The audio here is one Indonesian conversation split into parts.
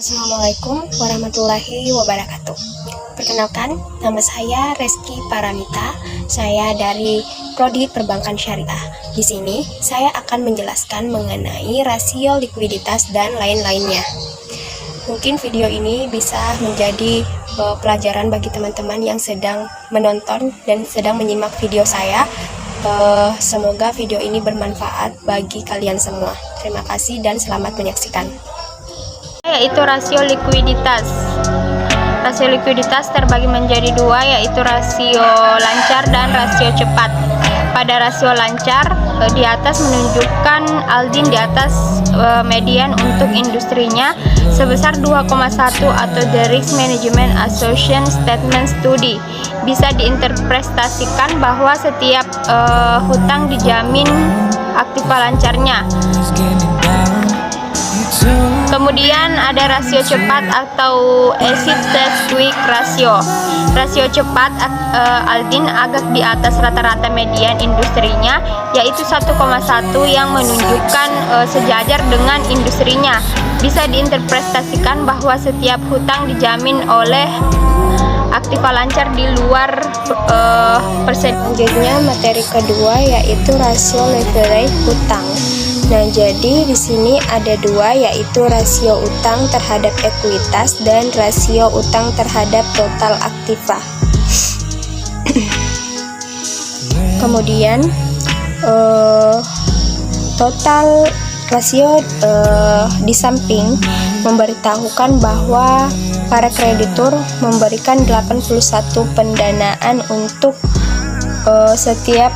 Assalamualaikum warahmatullahi wabarakatuh. Perkenalkan, nama saya Reski Paramita. Saya dari Prodi Perbankan Syariah. Di sini saya akan menjelaskan mengenai rasio likuiditas dan lain-lainnya. Mungkin video ini bisa menjadi pelajaran bagi teman-teman yang sedang menonton dan sedang menyimak video saya. Semoga video ini bermanfaat bagi kalian semua. Terima kasih dan selamat menyaksikan. Yaitu rasio likuiditas. Rasio likuiditas terbagi menjadi dua, yaitu rasio lancar dan rasio cepat. Pada rasio lancar, di atas menunjukkan Aldin di atas median untuk industrinya sebesar 2,1 atau the Risk Management Association Statement Study. Bisa diinterpretasikan bahwa setiap hutang dijamin aktiva lancarnya. Kemudian ada rasio cepat atau acid test quick ratio. Rasio cepat Aldin agak di atas rata-rata median industrinya, yaitu 1,1 yang menunjukkan sejajar dengan industrinya. Bisa diinterpretasikan bahwa setiap hutang dijamin oleh aktiva lancar di luar persen. Selanjutnya materi kedua yaitu rasio leverage hutang. Nah, jadi di sini ada dua, yaitu rasio utang terhadap ekuitas dan rasio utang terhadap total aktiva. Kemudian total rasio di samping memberitahukan bahwa para kreditur memberikan 81 pendanaan untuk setiap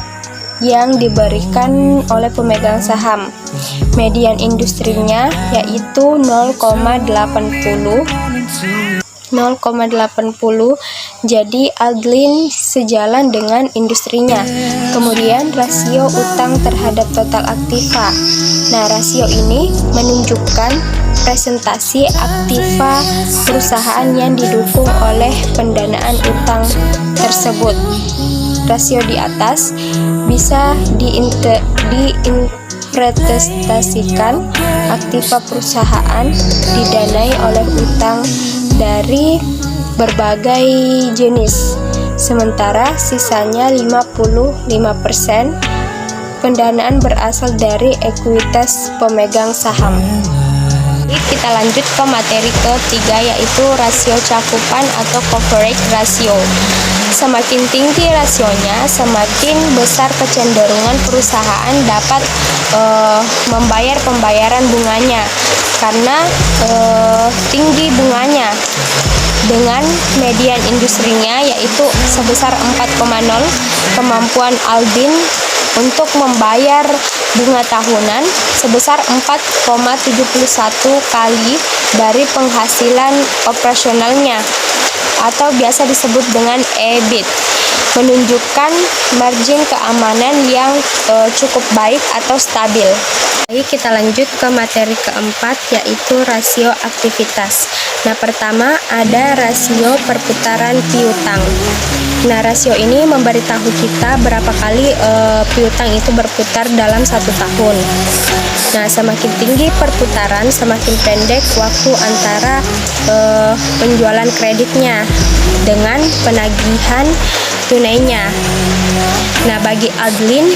yang diberikan oleh pemegang saham. Median industrinya yaitu 0,80. Jadi Aldin sejalan dengan industrinya. Kemudian rasio utang terhadap total aktiva. Nah, rasio ini menunjukkan presentasi aktiva perusahaan yang didukung oleh pendanaan utang tersebut. Rasio di atas bisa diinterpretasikan aktiva perusahaan didanai oleh utang dari berbagai jenis, sementara sisanya 55% pendanaan berasal dari ekuitas pemegang saham. Kita lanjut ke materi ketiga, yaitu rasio cakupan atau coverage ratio. Semakin tinggi rasionya, semakin besar kecenderungan perusahaan dapat membayar pembayaran bunganya karena tinggi bunganya. Dengan median industrinya yaitu sebesar 4,0, kemampuan Aldin untuk membayar bunga tahunan sebesar 4,71 kali dari penghasilan operasionalnya atau biasa disebut dengan EBIT, menunjukkan margin keamanan yang cukup baik atau stabil. Baik, kita lanjut ke materi keempat, yaitu rasio aktivitas. Nah, pertama ada rasio perputaran piutang. Nah, rasio ini memberitahu kita berapa kali piutang itu berputar dalam satu tahun. Nah, semakin tinggi perputaran, semakin pendek waktu antara penjualan kreditnya dengan penagihan tunainya. Nah, bagi Aldin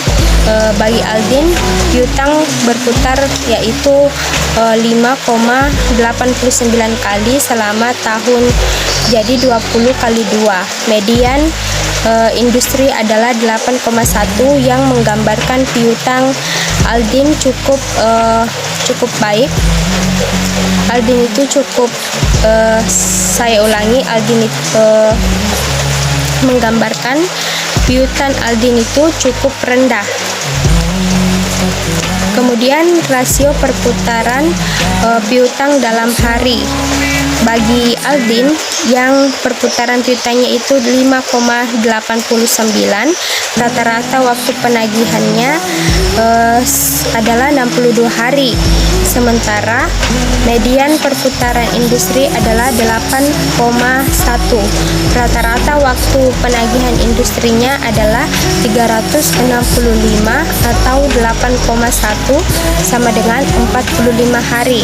piutang berputar yaitu 5,89 kali selama tahun, jadi 20 kali 2. Median industri adalah 8,1 yang menggambarkan piutang Aldin cukup baik. Aldin itu cukup Aldin itu menggambarkan piutang Aldin itu cukup rendah. Kemudian rasio perputaran piutang dalam hari. Bagi Aldin yang perputaran piutangnya itu 5,89, rata-rata waktu penagihannya adalah 62 hari. Sementara median perputaran industri adalah 8,1. Rata-rata waktu penagihan industrinya adalah 365 atau 8,1 sama dengan 45 hari.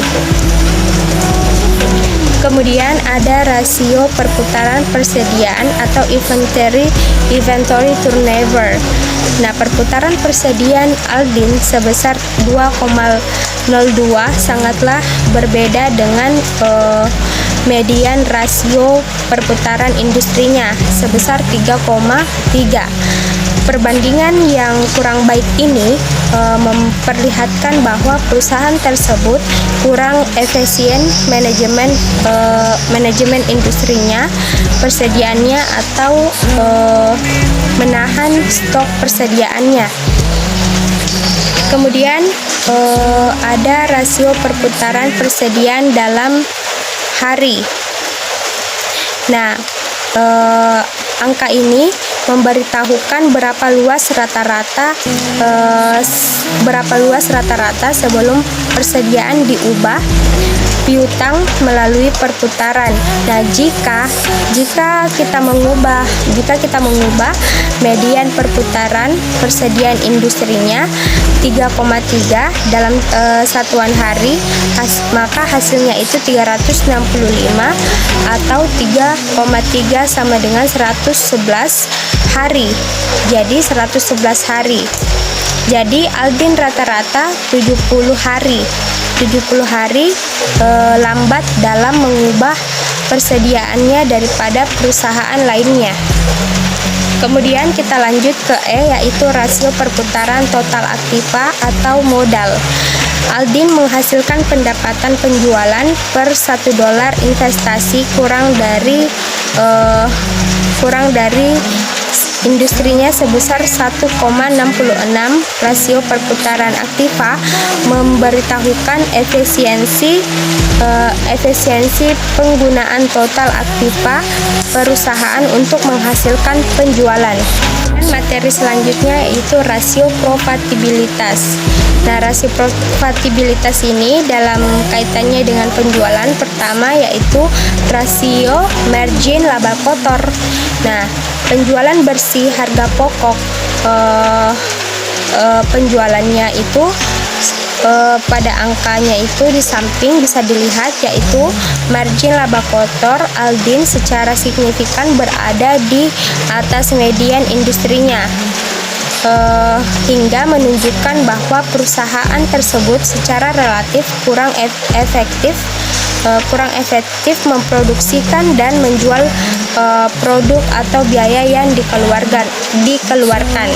Kemudian ada rasio perputaran persediaan atau inventory turnover. Nah, perputaran persediaan Aldin sebesar 2,02 sangatlah berbeda dengan median rasio perputaran industrinya sebesar 3,3. Perbandingan yang kurang baik ini memperlihatkan bahwa perusahaan tersebut kurang efisien manajemen industrinya, persediaannya atau menahan stok persediaannya. Kemudian ada rasio perputaran persediaan dalam hari. Nah, angka ini memberitahukan berapa luas rata-rata sebelum persediaan diubah piutang melalui perputaran. Nah, jika kita mengubah median perputaran persediaan industrinya 3,3 dalam satuan hari, maka hasilnya itu 365 atau 3,3 sama dengan 111 hari. Jadi 111 hari. Jadi Aldin rata-rata 70 hari lambat dalam mengubah persediaannya daripada perusahaan lainnya. Kemudian kita lanjut ke E, yaitu rasio perputaran total aktiva atau modal. Aldin menghasilkan pendapatan penjualan per $1 investasi kurang dari industrinya sebesar 1,66. Rasio perputaran aktiva memberitahukan efisiensi penggunaan total aktiva perusahaan untuk menghasilkan penjualan. Dan materi selanjutnya yaitu rasio profitabilitas. Nah, rasio profitabilitas ini dalam kaitannya dengan penjualan, pertama yaitu rasio margin laba kotor. Nah, penjualan bersih harga pokok penjualannya itu pada angkanya itu di samping bisa dilihat yaitu margin laba kotor Aldin secara signifikan berada di atas median industrinya, hingga menunjukkan bahwa perusahaan tersebut secara relatif kurang efektif memproduksikan dan menjual produk atau biaya yang dikeluarkan.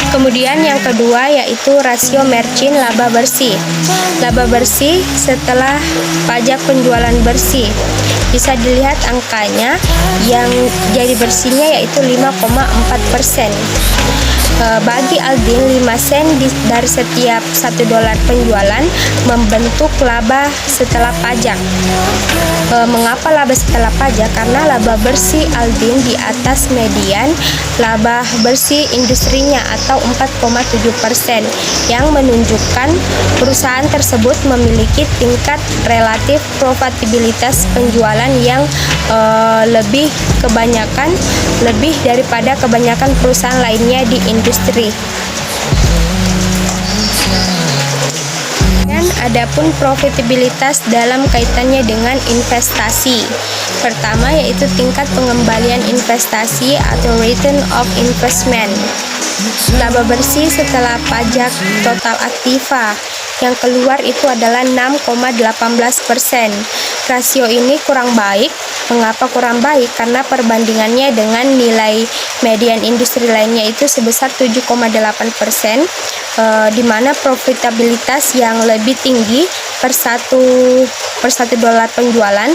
Kemudian yang kedua yaitu rasio margin laba bersih. Laba bersih setelah pajak penjualan bersih. Bisa dilihat angkanya yang jadi bersihnya yaitu 5,4%. Bagi Aldin, 5 sen dari setiap $1 penjualan membentuk laba setelah pajak. Mengapa laba setelah pajak? Karena laba bersih Aldin di atas median laba bersih industrinya atau 4,7%, yang menunjukkan perusahaan tersebut memiliki tingkat relatif profitabilitas penjualan yang lebih daripada kebanyakan perusahaan lainnya di industri. Dan adapun profitabilitas dalam kaitannya dengan investasi. Pertama yaitu tingkat pengembalian investasi atau return of investment. Laba bersih setelah pajak total aktiva yang keluar itu adalah 6,18%. Rasio ini kurang baik. Mengapa kurang baik? Karena perbandingannya dengan nilai median industri lainnya itu sebesar 7,8%, di mana profitabilitas yang lebih tinggi per $1 penjualan,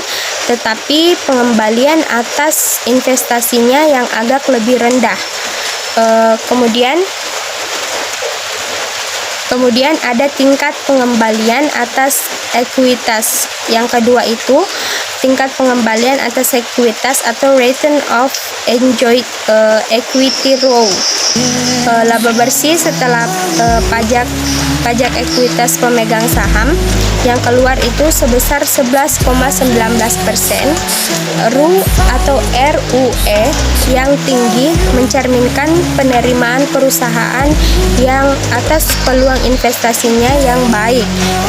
tetapi pengembalian atas investasinya yang agak lebih rendah. Kemudian ada tingkat pengembalian atas ekuitas. Yang kedua itu tingkat pengembalian atas ekuitas atau return of enjoyed equity row. Laba bersih setelah pajak ekuitas pemegang saham yang keluar itu sebesar 11,19%. RU atau RUE yang tinggi mencerminkan penerimaan perusahaan yang atas peluang investasinya yang baik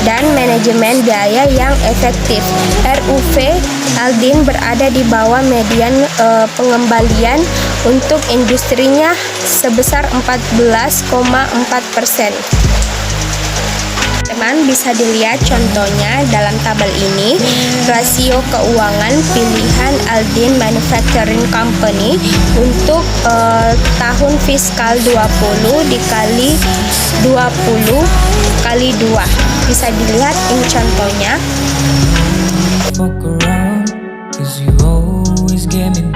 dan manajemen biaya yang efektif. RUV Aldin berada di bawah median pengembalian untuk industrinya sebesar 14,4%. Teman bisa dilihat contohnya dalam tabel ini, rasio keuangan pilihan Aldin Manufacturing Company untuk tahun fiskal 20 dikali 20 kali 2. Bisa dilihat ini contohnya. Fuck around, 'cause you always get me